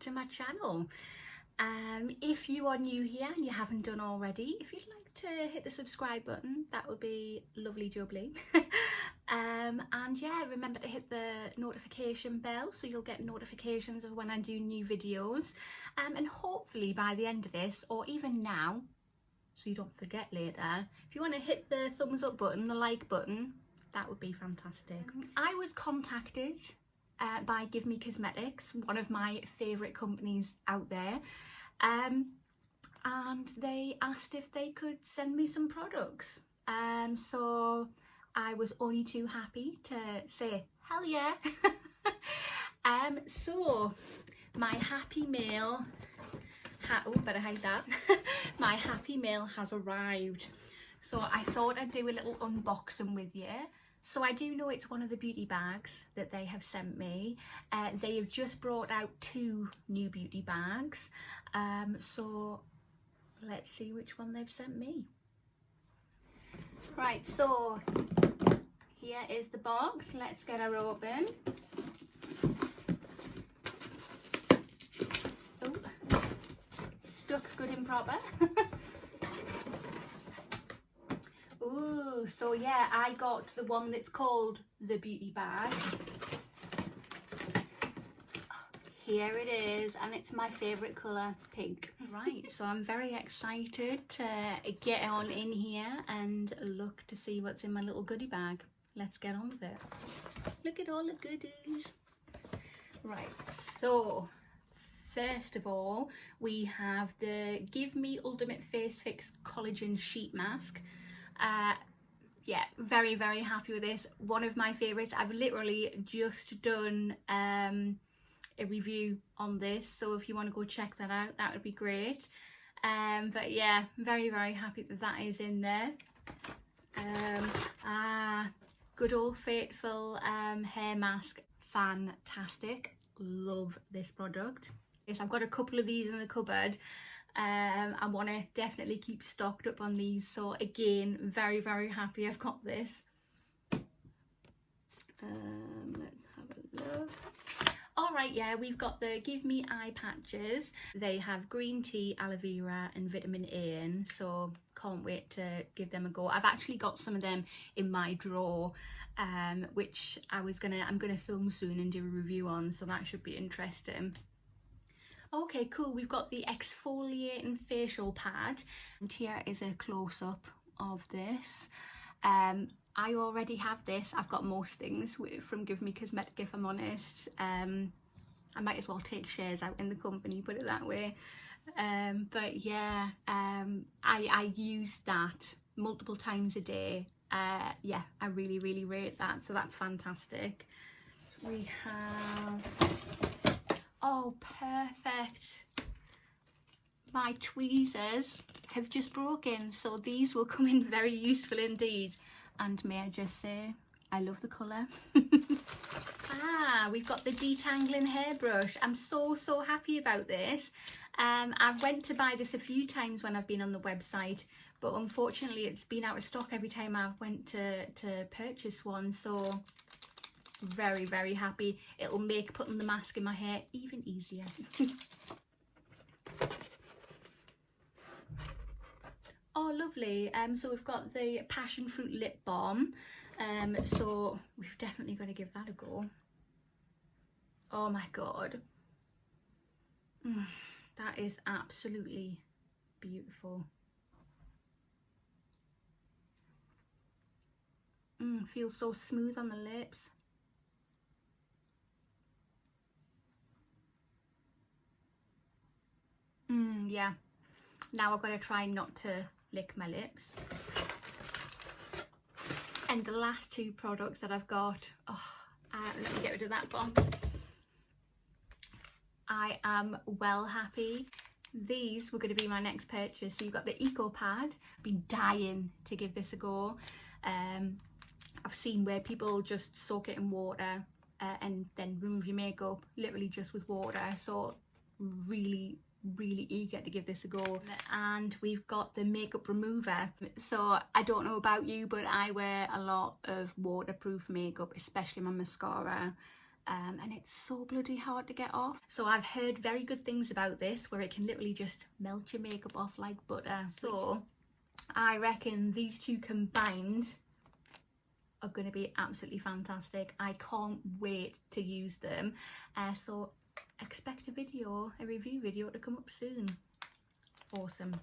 to my channel. If you are new here and you haven't done already, if you'd like to hit the subscribe button, that would be lovely jubbly. And yeah, remember to hit the notification bell so you'll get notifications of when I do new videos, and hopefully by the end of this, or even now, so you don't forget later, if you want to hit the thumbs up button, the like button, that would be fantastic. I was contacted by Give Me Cosmetics, one of my favourite companies out there, and they asked if they could send me some products. So I was only too happy to say hell yeah. So my happy mail better hide that. My happy mail has arrived, so I thought I'd do a little unboxing with you. So I do know it's one of the beauty bags that they have sent me. They have just brought out 2 new beauty bags, so let's see which one they've sent me. Right, so here is the box. Let's get her open. Oh, stuck good and proper. Ooh, so yeah, I got the one that's called the beauty bag. Here it is, and it's my favourite colour, pink. Right, so I'm very excited to get on in here and look to see what's in my little goodie bag. Let's get on with it. Look at all the goodies. Right, so first of all, we have the Give Me Ultimate Face Fix Collagen Sheet Mask. Yeah, very happy with this. One of my favourites. I've literally just done a review on this, so if you want to go check that out, that would be great. But yeah, very happy that that is in there. Good old faithful hair mask, fantastic. Love this product. Yes, I've got a couple of these in the cupboard. I want to definitely keep stocked up on these, so again, very happy I've got this. Let's have a look. Alright, yeah, we've got the Give Me Eye Patches. They have green tea, aloe vera and vitamin A in, so can't wait to give them a go. I've actually got some of them in my drawer, which I'm gonna film soon and do a review on, so that should be interesting. Okay, cool, we've got the Exfoliating Facial Pad, and here is a close-up of this. I already have this. I've got most things from Give Me Cosmetic, if I'm honest. I might as well take shares out in the company, put it that way. But yeah, I use that multiple times a day. Yeah, I really rate that, so that's fantastic. We have... Oh, perfect. My tweezers have just broken, so these will come in very useful indeed. And may I just say, I love the colour. We've got the Detangling hairbrush. I'm so happy about this. I've went to buy this a few times when I've been on the website, but unfortunately it's been out of stock every time I've went to purchase one, so very happy. It'll make putting the mask in my hair even easier. Oh, lovely. So we've got the passion fruit lip balm, so we've definitely got to give that a go. Oh my god, that is absolutely beautiful. Feels so smooth on the lips. Yeah, now I've got to try not to lick my lips. And the last 2 products that I've got, let me get rid of that box. I am well happy. These were going to be my next purchase. So you've got the Eco Pad. I've been dying to give this a go. I've seen where people just soak it in water and then remove your makeup literally just with water, so really eager to give this a go. And we've got the makeup remover. So I don't know about you, but I wear a lot of waterproof makeup, especially my mascara. and it's so bloody hard to get off. So I've heard very good things about this, where it can literally just melt your makeup off like butter. So I reckon these two combined are going to be absolutely fantastic. I can't wait to use them. So expect a review video to come up soon. Awesome.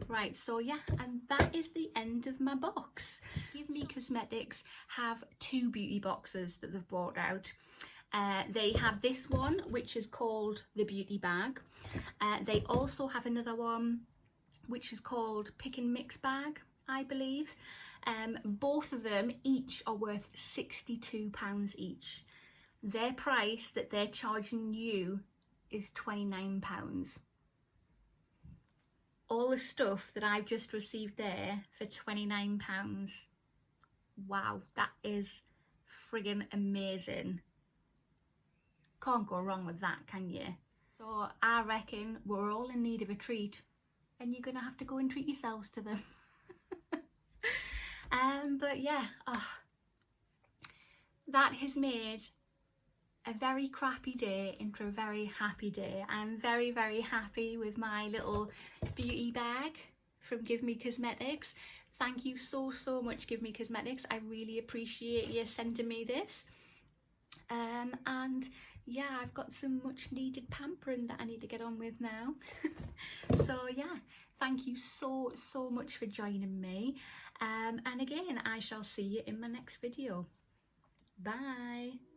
Right, so yeah, and that is the end of my box. Give Me Cosmetics have 2 beauty boxes that they've brought out. They have this one, which is called the beauty bag. They also have another one, which is called Pick and Mix bag, I believe. Both of them each are worth £62 each. Their price that they're charging you is £29. All the stuff that I've just received there for £29. Wow, that is friggin' amazing. Can't go wrong with that, can you? So I reckon we're all in need of a treat, and you're gonna have to go and treat yourselves to them. But yeah, that has made a very crappy day into a very happy day. I'm very, very happy with my little beauty bag from Give Me Cosmetics. Thank you so much, Give Me Cosmetics. I really appreciate you sending me this. And yeah, I've got some much needed pampering that I need to get on with now. So yeah, thank you so much for joining me. And again, I shall see you in my next video. Bye.